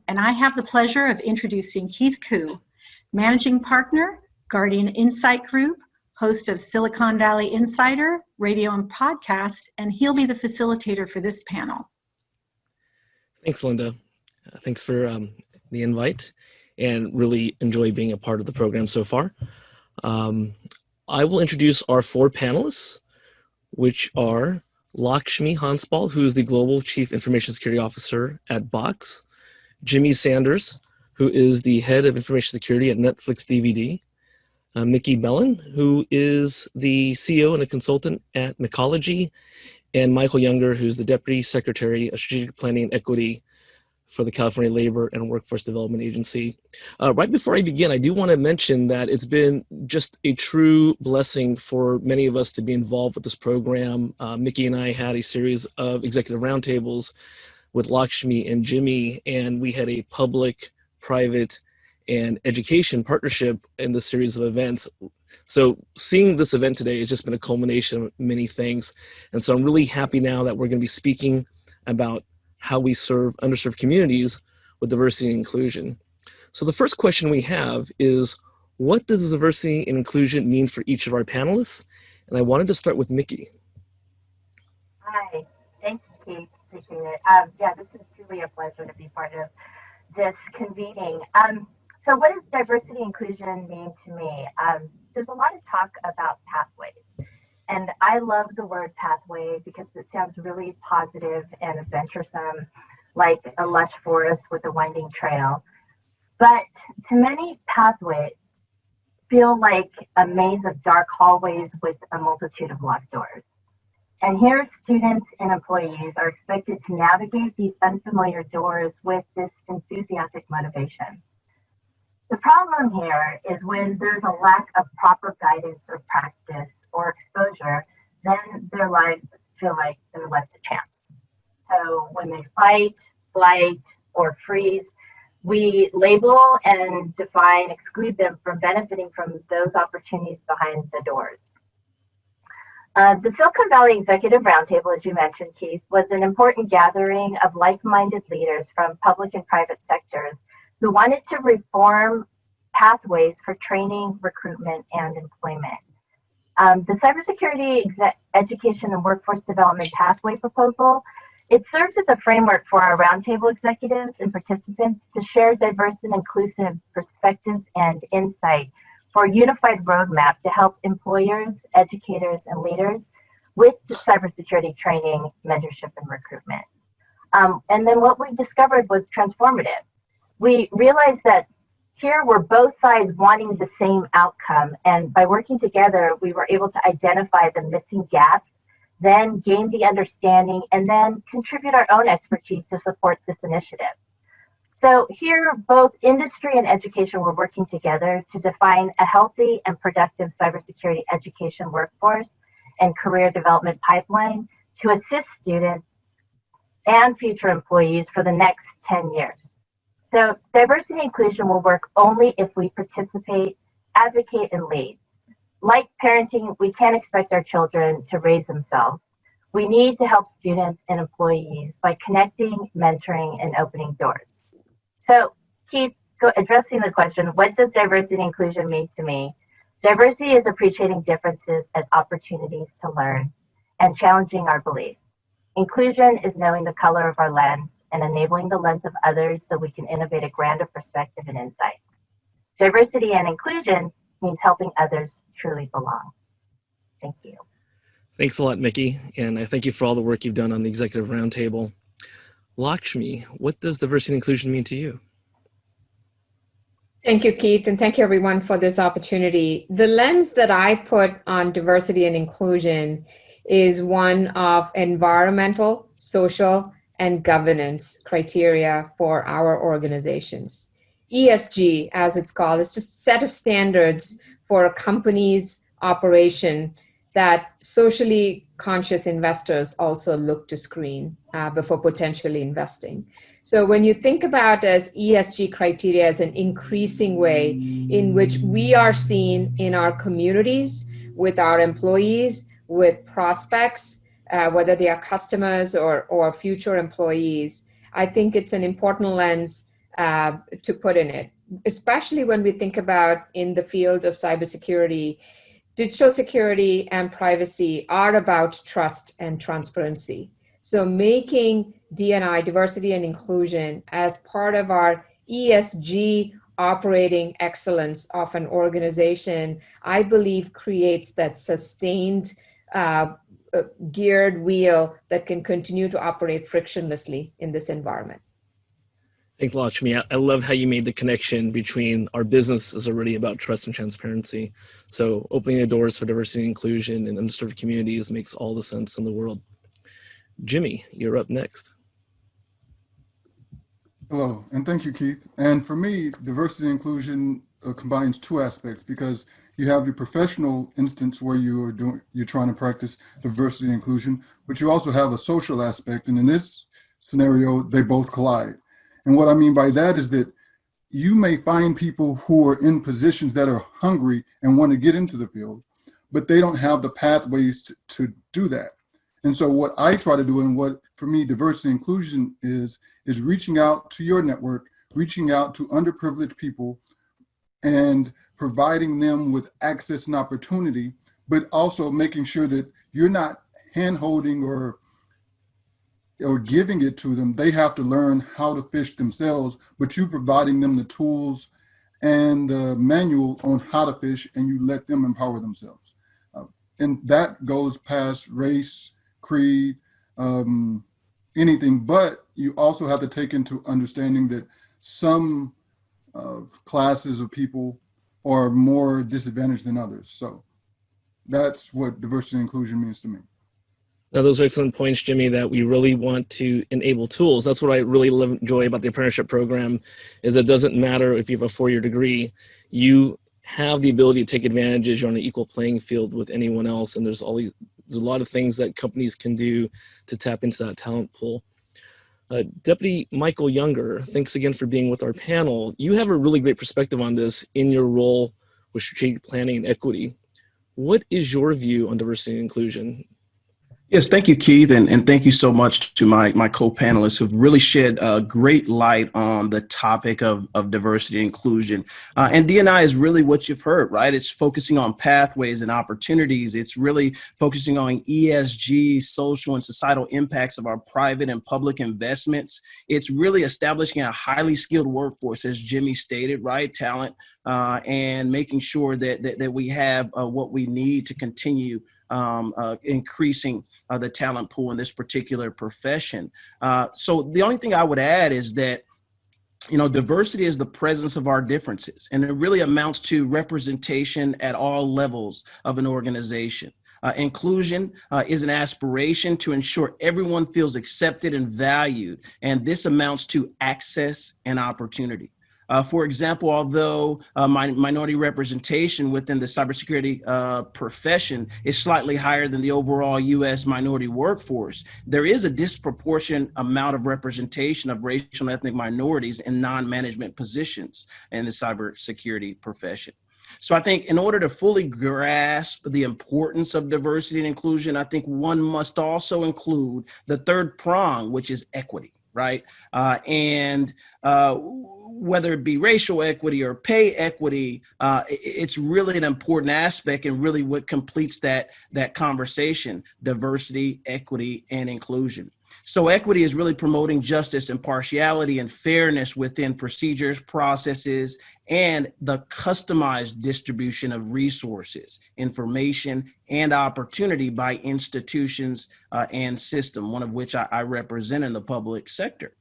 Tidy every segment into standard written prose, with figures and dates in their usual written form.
and I have the pleasure of introducing Keith Koo, Managing Partner, Guardian Insight Group, host of Silicon Valley Insider, radio and podcast, and he'll be the facilitator for this panel. Thanks, Linda. Thanks for the invite, and really enjoy being a part of the program so far. I will introduce our four panelists, which are Lakshmi Hansbal, who is the Global Chief Information Security Officer at Box, Jimmy Sanders, who is the Head of Information Security at Netflix DVD, Mickey Bellin, who is the CEO and a consultant at Necology, and Michael Younger, who's the Deputy Secretary of Strategic Planning and Equity for the California Labor and Workforce Development Agency. Right before I begin, I do want to mention that it's been just a true blessing for many of us to be involved with this program. Mickey and I had a series of executive roundtables with Lakshmi and Jimmy, and we had a public, private, and education partnership in this series of events. So seeing this event today has just been a culmination of many things. And so I'm really happy now that we're going to be speaking about how we serve underserved communities with diversity and inclusion. So the first question we have is, what does diversity and inclusion mean for each of our panelists? And I wanted to start with Mickey. Hi, thanks, Keith. Appreciate it. Yeah, this is truly a pleasure to be part of this convening. So what does diversity and inclusion mean to me? There's a lot of talk about pathways. And I love the word pathway because it sounds really positive and adventuresome, like a lush forest with a winding trail. But to many, pathways feel like a maze of dark hallways with a multitude of locked doors. And here, students and employees are expected to navigate these unfamiliar doors with this enthusiastic motivation. The problem here is when there's a lack of proper guidance or practice or exposure, then their lives feel like they're left to chance. So when they fight, flight, or freeze, we label and define, exclude them from benefiting from those opportunities behind the doors. The Silicon Valley Executive Roundtable, as you mentioned, Keith, was an important gathering of like-minded leaders from public and private sectors who wanted to reform pathways for training, recruitment, and employment. The Cybersecurity Education and Workforce Development Pathway proposal, it served as a framework for our roundtable executives and participants to share diverse and inclusive perspectives and insight for a unified roadmap to help employers, educators, and leaders with the cybersecurity training, mentorship, and recruitment. And then what we discovered was transformative. We realized that here were both sides wanting the same outcome, and by working together, we were able to identify the missing gaps, then gain the understanding, and then contribute our own expertise to support this initiative. So here, both industry and education were working together to define a healthy and productive cybersecurity education workforce and career development pipeline to assist students and future employees for the next 10 years. So diversity and inclusion will work only if we participate, advocate, and lead. Like parenting, we can't expect our children to raise themselves. We need to help students and employees by connecting, mentoring, and opening doors. So Keith, addressing the question, what does diversity and inclusion mean to me? Diversity is appreciating differences as opportunities to learn and challenging our beliefs. Inclusion is knowing the color of our lens and enabling the lens of others so we can innovate a grander perspective and insight. Diversity and inclusion means helping others truly belong. Thank you. Thanks a lot, Mickey, and I thank you for all the work you've done on the Executive Roundtable. Lakshmi, what does diversity and inclusion mean to you? Thank you, Keith, and thank you everyone for this opportunity. The lens that I put on diversity and inclusion is one of environmental, social, and governance criteria for our organizations. ESG, as it's called, is just a set of standards for a company's operation that socially conscious investors also look to screen before potentially investing. So when you think about as ESG criteria as an increasing way in which we are seen in our communities, with our employees, with prospects, whether they are customers or future employees, I think it's an important lens to put in it, especially when we think about in the field of cybersecurity. Digital security and privacy are about trust and transparency. So making D&I, diversity and inclusion, as part of our ESG operating excellence of an organization, I believe creates that sustained geared wheel that can continue to operate frictionlessly in this environment. Thanks a lot, Shmi. I love how you made the connection between our business is already about trust and transparency. So opening the doors for diversity and inclusion and underserved communities makes all the sense in the world. Jimmy, you're up next. Hello, and thank you, Keith. And for me, diversity and inclusion combines two aspects, because you have your professional instance where you're trying to practice diversity and inclusion, but you also have a social aspect. And in this scenario, they both collide. And what I mean by that is that you may find people who are in positions that are hungry and want to get into the field, but they don't have the pathways to do that. And so what I try to do, and what for me diversity and inclusion is reaching out to your network, reaching out to underprivileged people and providing them with access and opportunity, but also making sure that you're not hand-holding or giving it to them. They have to learn how to fish themselves, but you providing them the tools and the manual on how to fish, and you let them empower themselves. And that goes past race, creed, anything, but you also have to take into understanding that some classes of people are more disadvantaged than others. So that's what diversity and inclusion means to me. Now, those are excellent points, Jimmy, that we really want to enable tools. That's what I really enjoy about the apprenticeship program, is it doesn't matter if you have a 4-year degree, you have the ability to take advantages. You're on an equal playing field with anyone else. And there's a lot of things that companies can do to tap into that talent pool. Deputy Michael Younger, thanks again for being with our panel. You have a really great perspective on this in your role with strategic planning and equity. What is your view on diversity and inclusion? Yes, thank you, Keith, and thank you so much to my co-panelists who've really shed great light on the topic of diversity and inclusion. And D&I is really what you've heard, right? It's focusing on pathways and opportunities. It's really focusing on ESG, social and societal impacts of our private and public investments. It's really establishing a highly skilled workforce, as Jimmy stated, right? Talent, and making sure that we have what we need to continue increasing the talent pool in this particular profession. So the only thing I would add is that, diversity is the presence of our differences, and it really amounts to representation at all levels of an organization. Inclusion is an aspiration to ensure everyone feels accepted and valued, and this amounts to access and opportunity. For example, although minority representation within the cybersecurity profession is slightly higher than the overall U.S. minority workforce, there is a disproportionate amount of representation of racial and ethnic minorities in non-management positions in the cybersecurity profession. So I think in order to fully grasp the importance of diversity and inclusion, I think one must also include the third prong, which is equity, right? Whether it be racial equity or pay equity, it's really an important aspect and really what completes that conversation: diversity, equity, and inclusion. So equity is really promoting justice, impartiality, and fairness within procedures, processes, and the customized distribution of resources, information, and opportunity by institutions and system, one of which I represent in the public sector.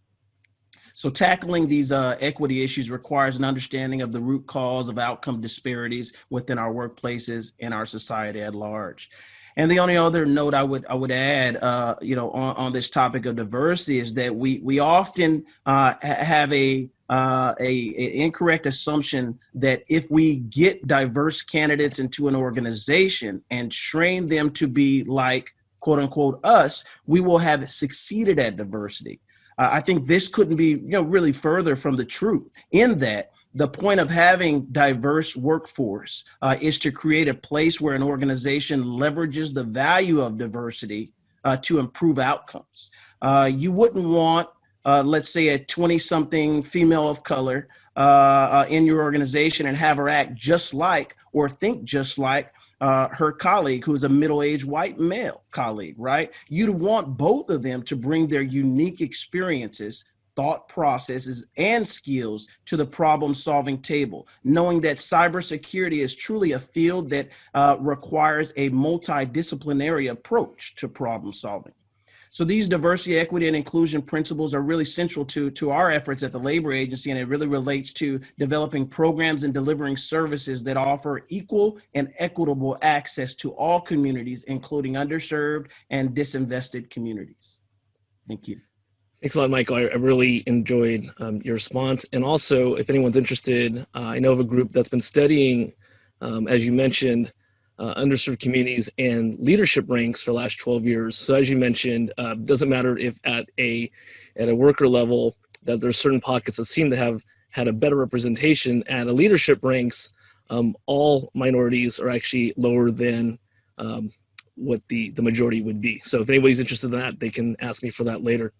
So tackling these equity issues requires an understanding of the root cause of outcome disparities within our workplaces and our society at large. And the only other note I would add, on this topic of diversity is that we often have a incorrect assumption that if we get diverse candidates into an organization and train them to be like, quote unquote, us, we will have succeeded at diversity. I think this couldn't be, really further from the truth, in that the point of having diverse workforce is to create a place where an organization leverages the value of diversity to improve outcomes. You wouldn't want let's say a 20-something female of color in your organization and have her act just like or think just like her colleague who's a middle-aged white male colleague, right? You'd want both of them to bring their unique experiences, thought processes, and skills to the problem-solving table, knowing that cybersecurity is truly a field that requires a multidisciplinary approach to problem solving. So these diversity, equity, and inclusion principles are really central to our efforts at the Labor Agency, and it really relates to developing programs and delivering services that offer equal and equitable access to all communities, including underserved and disinvested communities. Thank you. Thanks a lot, Michael. I really enjoyed your response. And also, if anyone's interested, I know of a group that's been studying, as you mentioned, underserved communities and leadership ranks for the last 12 years. So as you mentioned, doesn't matter if at a worker level that there's certain pockets that seem to have had a better representation at a leadership ranks, all minorities are actually lower than what the majority would be. So if anybody's interested in that, they can ask me for that later.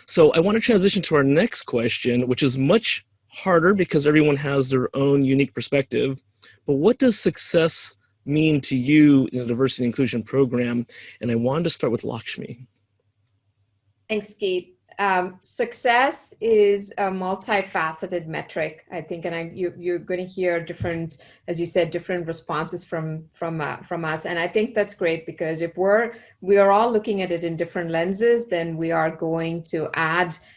So I want to transition to our next question, which is much harder because everyone has their own unique perspective. But what does success mean to you in a diversity and inclusion program? And I wanted to start with Lakshmi. Thanks, Keith. Success is a multifaceted metric, I think, and you're going to hear different, as you said, different responses from us, and I think that's great because if we are all looking at it in different lenses, then we are going to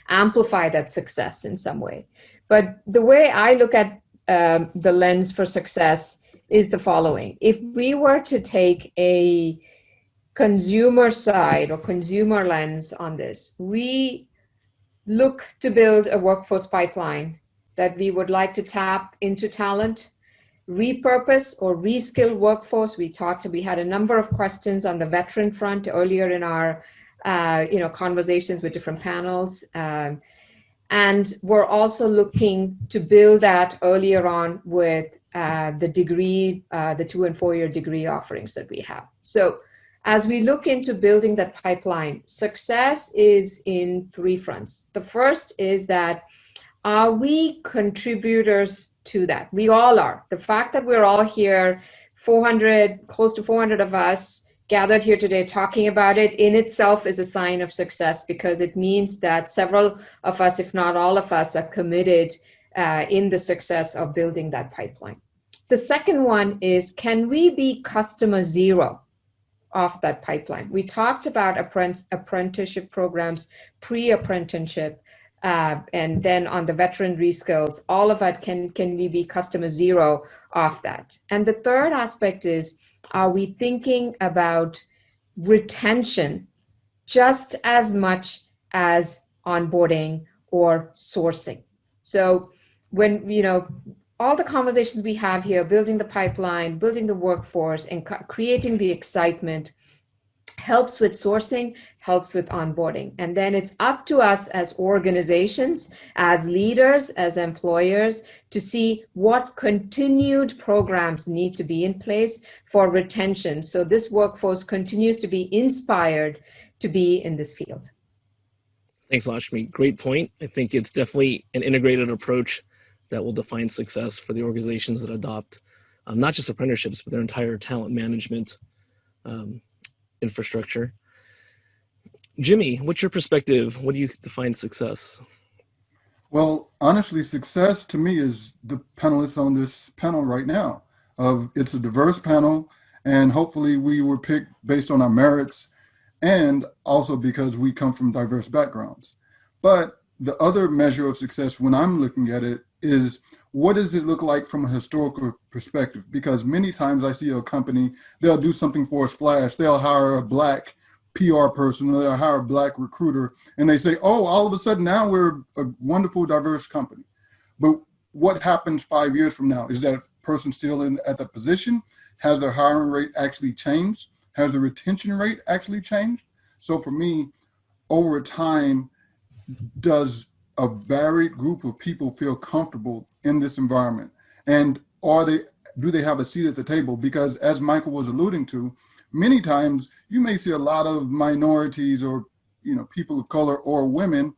amplify that success in some way. But the way I look at the lens for success is the following. If we were to take a consumer side or consumer lens on this, we look to build a workforce pipeline that we would like to tap into talent, repurpose or reskill workforce. We had a number of questions on the veteran front earlier in our conversations with different panels. And we're also looking to build that earlier on with the degree, the 2 and 4 year degree offerings that we have. So as we look into building that pipeline, success is in 3 fronts. The first is that, are we contributors to that? We all are. The fact that we're all here, close to 400 of us, gathered here today talking about it in itself is a sign of success, because it means that several of us, if not all of us, are committed in the success of building that pipeline. The second one is, can we be customer zero of that pipeline? We talked about apprenticeship programs, pre-apprenticeship, and then on the veteran reskills, all of that, can we be customer zero of that? And the third aspect is, are we thinking about retention just as much as onboarding or sourcing? So when, all the conversations we have here, building the pipeline, building the workforce, and creating the excitement helps with sourcing, helps with onboarding. And then it's up to us as organizations, as leaders, as employers, to see what continued programs need to be in place for retention, so this workforce continues to be inspired to be in this field. Thanks, Lakshmi. Great point. I think it's definitely an integrated approach that will define success for the organizations that adopt not just apprenticeships, but their entire talent management infrastructure. Jimmy, what's your perspective? What do you define success? Well, honestly, success to me is the panelists on this panel right now. It's a diverse panel, and hopefully we were picked based on our merits and also because we come from diverse backgrounds. But the other measure of success when I'm looking at it is, what does it look like from a historical perspective? Because many times I see a company, they'll do something for a splash. They'll hire a Black PR person, or they'll hire a Black recruiter, and they say, oh, all of a sudden now we're a wonderful, diverse company. But what happens 5 years from now? Is that person still at the position? Has their hiring rate actually changed? Has the retention rate actually changed? So for me, over time, does a varied group of people feel comfortable in this environment? And do they have a seat at the table? Because as Michael was alluding to, many times you may see a lot of minorities or people of color or women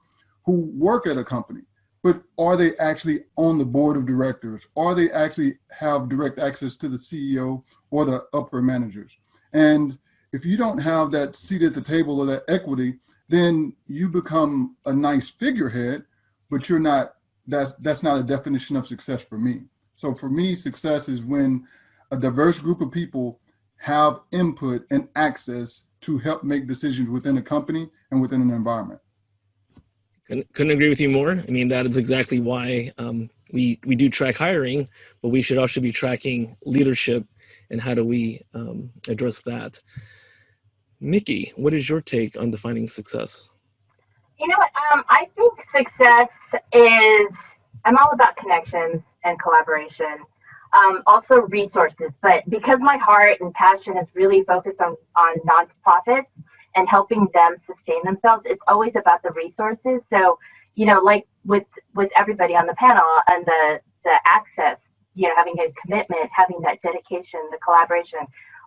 who work at a company, but are they actually on the board of directors? Are they actually have direct access to the CEO or the upper managers? And if you don't have that seat at the table or that equity, then you become a nice figurehead, but you're not, that's not a definition of success for me. So for me, success is when a diverse group of people have input and access to help make decisions within a company and within an environment. Couldn't agree with you more. I mean, that is exactly why we do track hiring, but we should also be tracking leadership and how do we address that. Mickey, what is your take on defining success? You know what? I think success is, I'm all about connections and collaboration, also resources. But because my heart and passion is really focused on nonprofits and helping them sustain themselves, it's always about the resources. So, you know, like with everybody on the panel and the access, you know, having a commitment, having that dedication, the collaboration,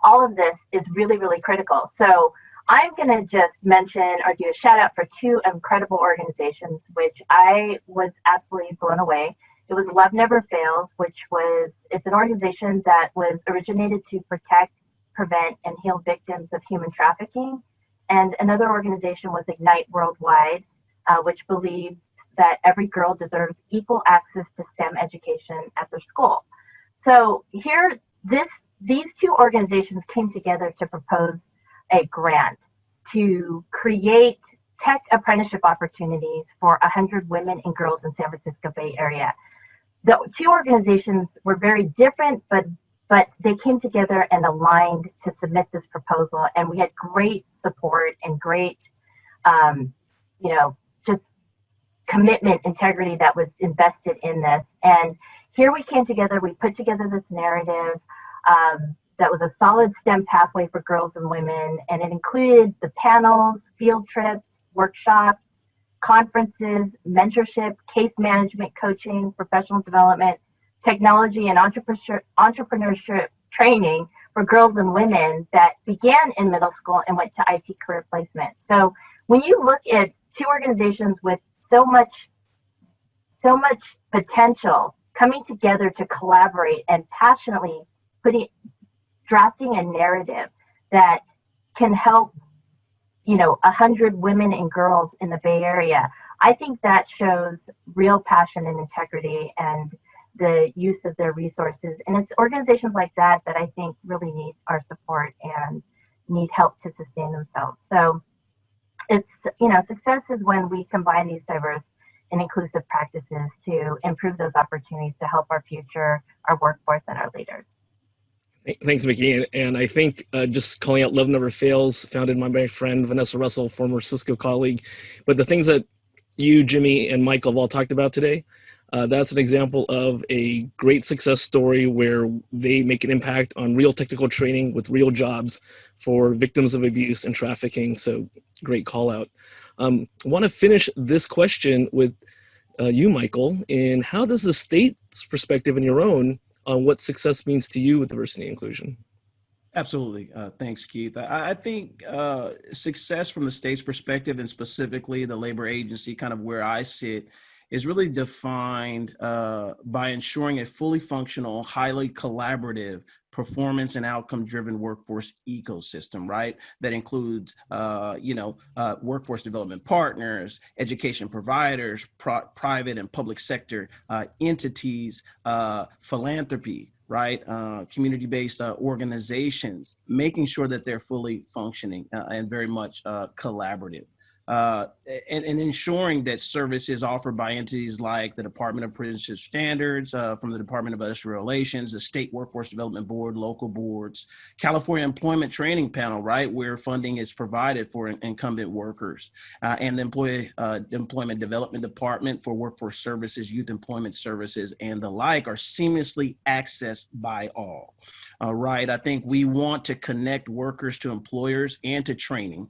all of this is really, really critical. So I'm going to just mention or do a shout out for two incredible organizations, which I was absolutely blown away. It was Love Never Fails, it's an organization that was originated to protect, prevent, and heal victims of human trafficking. And another organization was Ignite Worldwide, which believed that every girl deserves equal access to STEM education at their school. So here, these two organizations came together to propose a grant to create tech apprenticeship opportunities for 100 women and girls in San Francisco Bay Area. The two organizations were very different, but they came together and aligned to submit this proposal, and we had great support and great, just commitment, integrity that was invested in this. And here we came together, we put together this narrative that was a solid STEM pathway for girls and women, and it included the panels, field trips, workshops, conferences, mentorship, case management, coaching, professional development, technology, and entrepreneurship training for girls and women that began in middle school and went to IT career placement. So when you look at two organizations with so much potential coming together to collaborate and passionately drafting a narrative that can help 100 women and girls in the Bay Area, I think that shows real passion and integrity and the use of their resources. And it's organizations like that I think really need our support and need help to sustain themselves. So it's, success is when we combine these diverse and inclusive practices to improve those opportunities to help our future, our workforce, and our leaders. Thanks, Mickey. And I think just calling out Love Never Fails, founded by my friend Vanessa Russell, former Cisco colleague. But the things that you, Jimmy, and Michael have all talked about today, that's an example of a great success story where they make an impact on real technical training with real jobs for victims of abuse and trafficking. So great call out. I want to finish this question with you, Michael, in how does the state's perspective and your own on what success means to you with diversity and inclusion? Absolutely. Thanks, Keith. I think success from the state's perspective, and specifically the labor agency, kind of where I sit, is really defined by ensuring a fully functional, highly collaborative, performance and outcome-driven workforce ecosystem, right? That includes, workforce development partners, education providers, private and public sector entities, philanthropy, right? Community-based organizations, making sure that they're fully functioning and very much collaborative. And ensuring that services offered by entities like the Department of Apprenticeship Standards, from the Department of Industrial Relations, the State Workforce Development Board, local boards, California Employment Training Panel, right, where funding is provided for incumbent workers, and the Employment Development Department for Workforce Services, Youth Employment Services, and the like are seamlessly accessed by all. Right, I think we want to connect workers to employers and to training.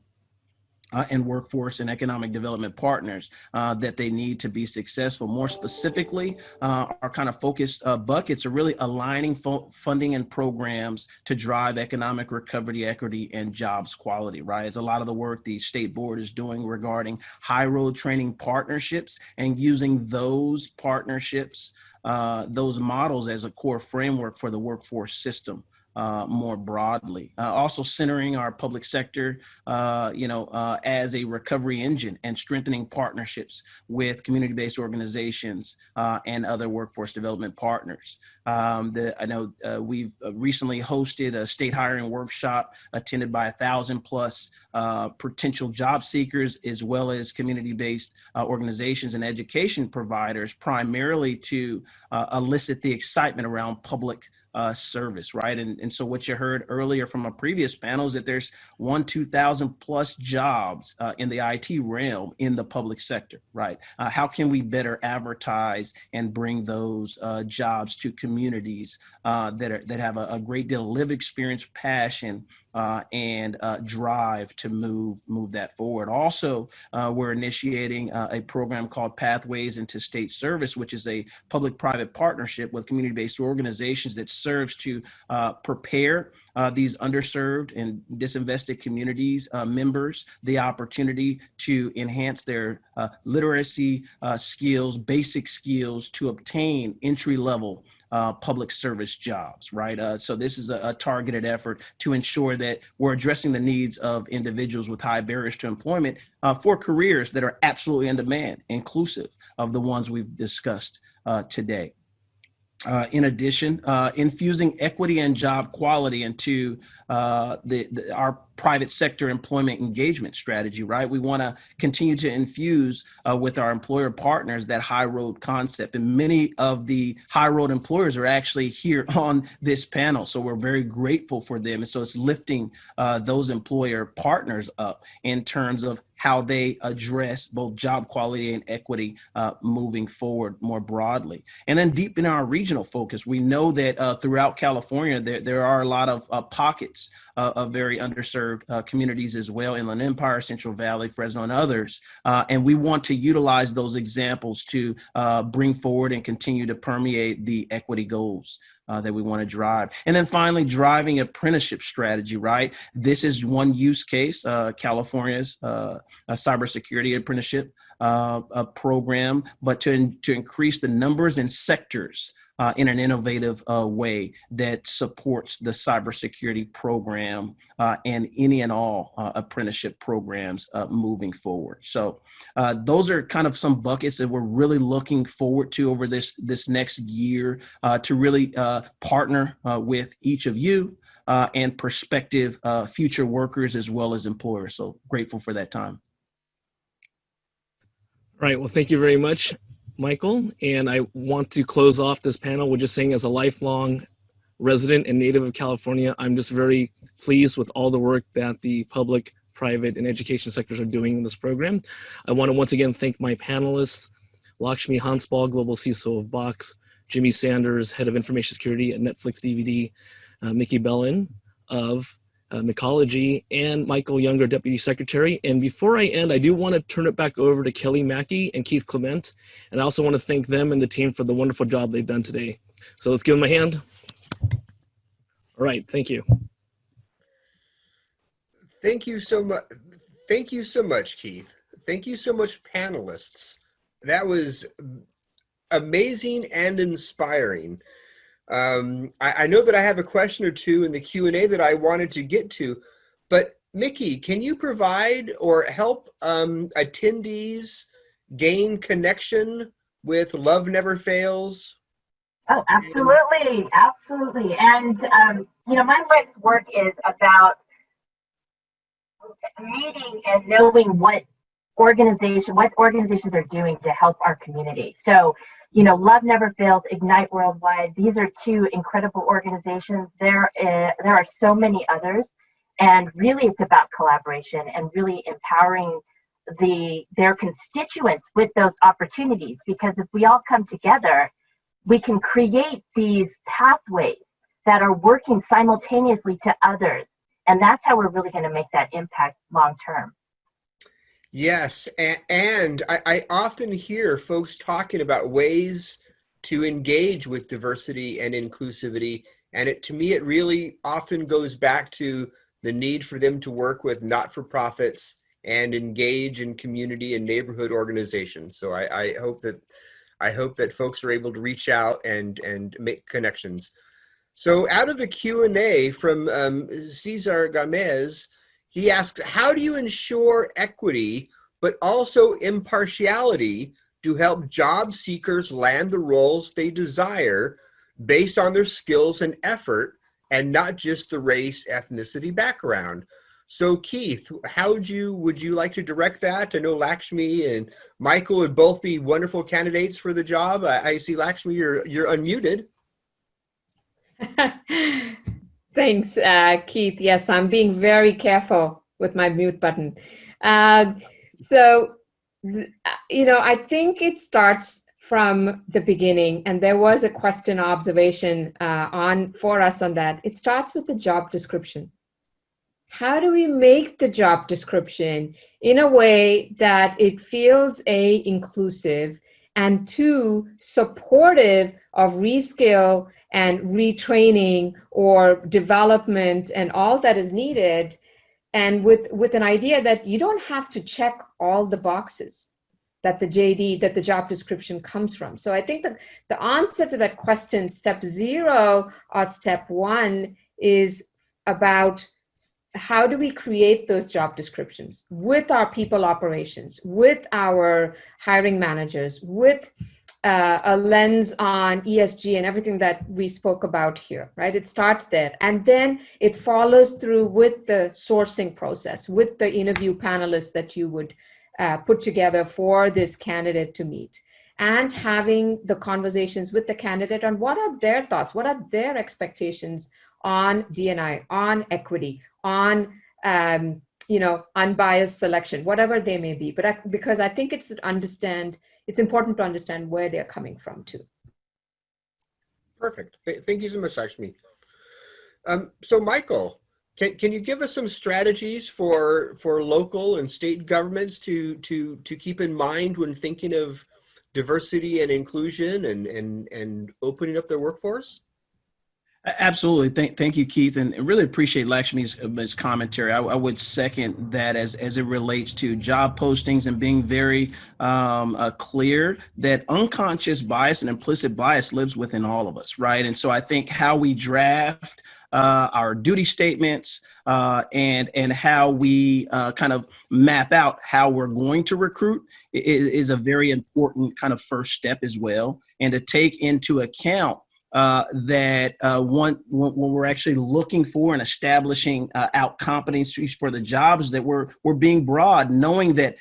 and workforce and economic development partners that they need to be successful. More specifically, our kind of focused buckets are really aligning funding and programs to drive economic recovery, equity, and jobs quality, right? It's a lot of the work the state board is doing regarding high road training partnerships and using those partnerships, those models as a core framework for the workforce system. More broadly. Also centering our public sector, as a recovery engine and strengthening partnerships with community-based organizations and other workforce development partners. I know we've recently hosted a state hiring workshop attended by 1,000 plus potential job seekers, as well as community-based organizations and education providers, primarily to elicit the excitement around public service, right? And so what you heard earlier from a previous panel is that there's 2,000 plus jobs in the IT realm in the public sector, right? How can we better advertise and bring those jobs to communities that have a great deal of lived experience, passion, and drive to move that forward. Also, we're initiating a program called Pathways into State Service, which is a public-private partnership with community-based organizations that serves to prepare these underserved and disinvested communities members the opportunity to enhance their literacy skills, basic skills to obtain entry-level public service jobs, right? So this is a targeted effort to ensure that we're addressing the needs of individuals with high barriers to employment for careers that are absolutely in demand, inclusive of the ones we've discussed today. In addition, infusing equity and job quality into our private sector employment engagement strategy, right? We want to continue to infuse with our employer partners that high road concept. And many of the high road employers are actually here on this panel. So we're very grateful for them. And so it's lifting those employer partners up in terms of how they address both job quality and equity moving forward more broadly. And then deep in our regional focus, we know that throughout California, there are a lot of pockets of very underserved communities as well, Inland Empire, Central Valley, Fresno, and others. And we want to utilize those examples to bring forward and continue to permeate the equity goals that we want to drive. And then finally, driving apprenticeship strategy, right? This is one use case, California's cybersecurity apprenticeship program, but to increase the numbers and sectors in an innovative way that supports the cybersecurity program and any and all apprenticeship programs moving forward. So those are kind of some buckets that we're really looking forward to over this next year to really partner with each of you and prospective future workers as well as employers. So grateful for that time. All right, well, thank you very much, Michael. And I want to close off this panel with just saying, as a lifelong resident and native of California, I'm just very pleased with all the work that the public, private, and education sectors are doing in this program. I want to once again thank my panelists, Lakshmi Hansbal, Global CISO of Box, Jimmy Sanders, Head of Information Security at Netflix DVD, Mickey Bellin of Mycology, and Michael Younger, Deputy Secretary. And before I end, I do want to turn it back over to Kelly Mackey and Keith Clement. And I also want to thank them and the team for the wonderful job they've done today. So let's give them a hand. All right, thank you. Thank you so much. Thank you so much, Keith. Thank you so much, panelists. That was amazing and inspiring. I know that I have a question or two in the Q&A that I wanted to get to, but Mickey, can you provide or help attendees gain connection with Love Never Fails? Oh, absolutely, absolutely. And my life's work is about meeting and knowing what organizations are doing to help our community. So, Love Never Fails, Ignite Worldwide, these are two incredible organizations. There are so many others, and really it's about collaboration and really empowering their constituents with those opportunities, because if we all come together, we can create these pathways that are working simultaneously to others, and that's how we're really going to make that impact long term. Yes, and I often hear folks talking about ways to engage with diversity and inclusivity, and to me, it really often goes back to the need for them to work with not-for-profits and engage in community and neighborhood organizations. So I hope that folks are able to reach out and make connections. So out of the Q&A from Cesar Gamez, he asks, how do you ensure equity, but also impartiality to help job seekers land the roles they desire based on their skills and effort and not just the race, ethnicity, background? So Keith, would you like to direct that? I know Lakshmi and Michael would both be wonderful candidates for the job. I see Lakshmi, you're unmuted. Thanks, Keith. Yes, I'm being very careful with my mute button. So, I think it starts from the beginning, and there was a question observation for us on that. It starts with the job description. How do we make the job description in a way that it feels inclusive, and two, supportive of reskill and retraining or development and all that is needed, and with an idea that you don't have to check all the boxes that that the job description comes from. So I think that the answer to that question, step 0 or step 1, is about how do we create those job descriptions with our people operations, with our hiring managers, with a lens on ESG and everything that we spoke about here, right? It starts there. And then it follows through with the sourcing process, with the interview panelists that you would put together for this candidate to meet, and having the conversations with the candidate on what are their thoughts, what are their expectations on D&I, on equity, on unbiased selection, whatever they may be. But because I think it's important to understand where they're coming from too. Perfect. Thank you so much, Lakshmi. So Michael, can you give us some strategies for local and state governments to keep in mind when thinking of diversity and inclusion and opening up their workforce? Absolutely. Thank you, Keith. And really appreciate Lakshmi's commentary. I would second that as it relates to job postings and being very clear that unconscious bias and implicit bias lives within all of us, right? And so I think how we draft our duty statements and how we kind of map out how we're going to recruit is a very important kind of first step as well. And to take into account that when we're actually looking for and establishing out competencies for the jobs, that we're being broad, knowing that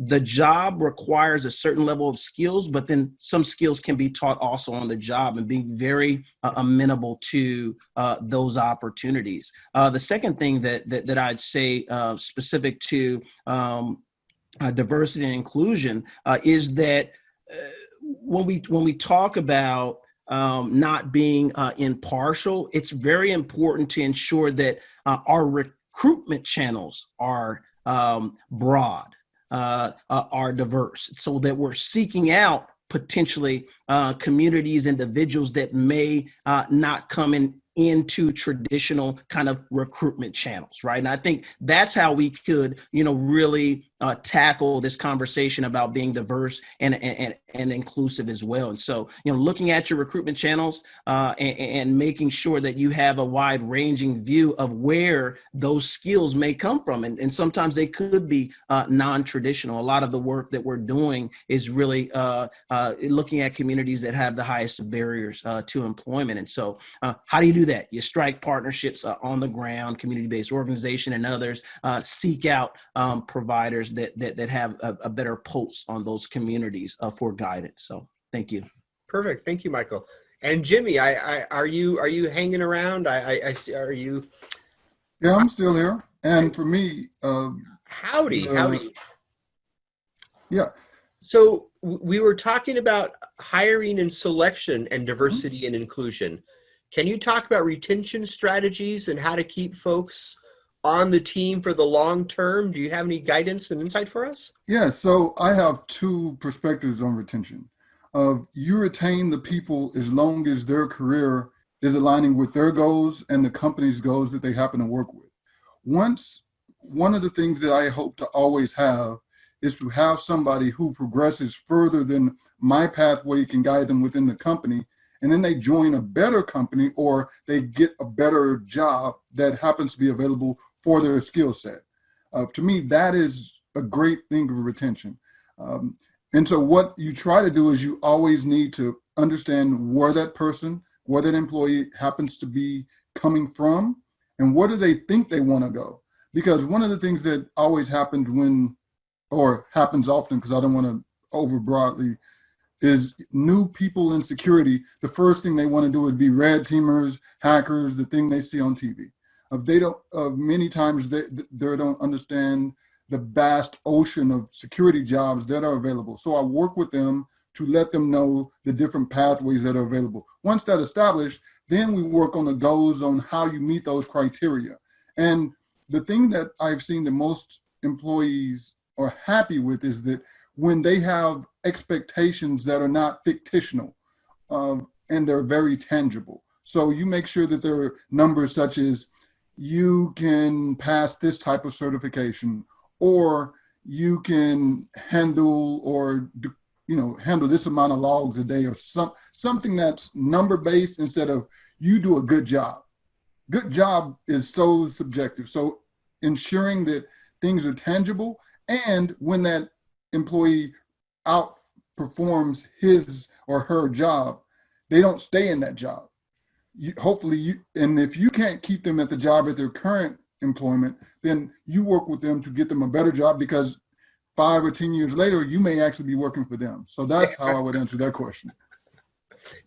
the job requires a certain level of skills, but then some skills can be taught also on the job, and being very amenable to those opportunities. The second thing that I'd say specific to diversity and inclusion is that when we talk about not being impartial, it's very important to ensure that our recruitment channels are broad, are diverse, so that we're seeking out potentially communities, individuals that may not come into traditional kind of recruitment channels, right? And I think that's how we could, really tackle this conversation about being diverse and inclusive as well. And so, looking at your recruitment channels and making sure that you have a wide ranging view of where those skills may come from. And sometimes they could be non-traditional. A lot of the work that we're doing is really looking at communities that have the highest barriers to employment. And so how do you do that? You strike partnerships on the ground, community-based organization and others, seek out providers that have a better pulse on those communities for guidance. So thank you. Perfect. Thank you, Michael. And Jimmy, are you hanging around? I see. Are you? Yeah, I'm still here. And for me, howdy. Yeah. So we were talking about hiring and selection and diversity and inclusion. Can you talk about retention strategies and how to keep folks on the team for the long term? Do you have any guidance and insight for us? Yeah, so I have two perspectives on retention. Of you retain the people as long as their career is aligning with their goals and the company's goals that they happen to work with. Once, one of the things that I hope to always have is to have somebody who progresses further than my pathway can guide them within the company, and then they join a better company or they get a better job that happens to be available for their skill set. To me, that is a great thing of retention. And so what you try to do is you always need to understand where that person, where that employee happens to be coming from, and where do they think they want to go. Because one of the things that always happens or happens often, because I don't want to over broadly, is new people in security, the first thing they want to do is be red teamers, hackers, the thing they see on TV. They don't, many times they don't understand the vast ocean of security jobs that are available. So I work with them to let them know the different pathways that are available. Once that's established, then we work on the goals on how you meet those criteria. And the thing that I've seen the most employees are happy with is that when they have expectations that are not fictional and they're very tangible. So you make sure that there are numbers such as you can pass this type of certification, or you can handle handle this amount of logs a day, or something that's number based instead of you do a good job. Good job is so subjective. So ensuring that things are tangible, and when that employee outperforms his or her job, they don't stay in that job. And if you can't keep them at the job at their current employment, then you work with them to get them a better job, because 5 or 10 years later, you may actually be working for them. So that's how I would answer that question.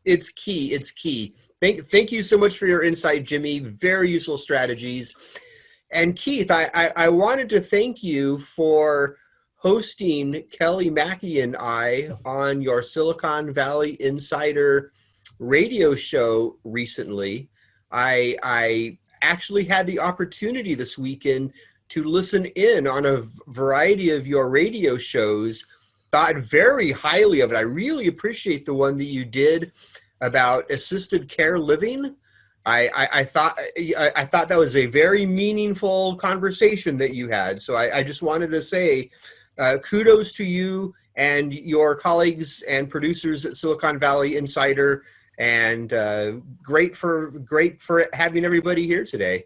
It's key. It's key. Thank you so much for your insight, Jimmy. Very useful strategies. And Keith, I wanted to thank you for hosting Kelly Mackey and I on your Silicon Valley Insider radio show recently. I actually had the opportunity this weekend to listen in on a variety of your radio shows. Thought very highly of it. I really appreciate the one that you did about assisted care living. I thought that was a very meaningful conversation that you had. So I just wanted to say kudos to you and your colleagues and producers at Silicon Valley Insider, and great for having everybody here today.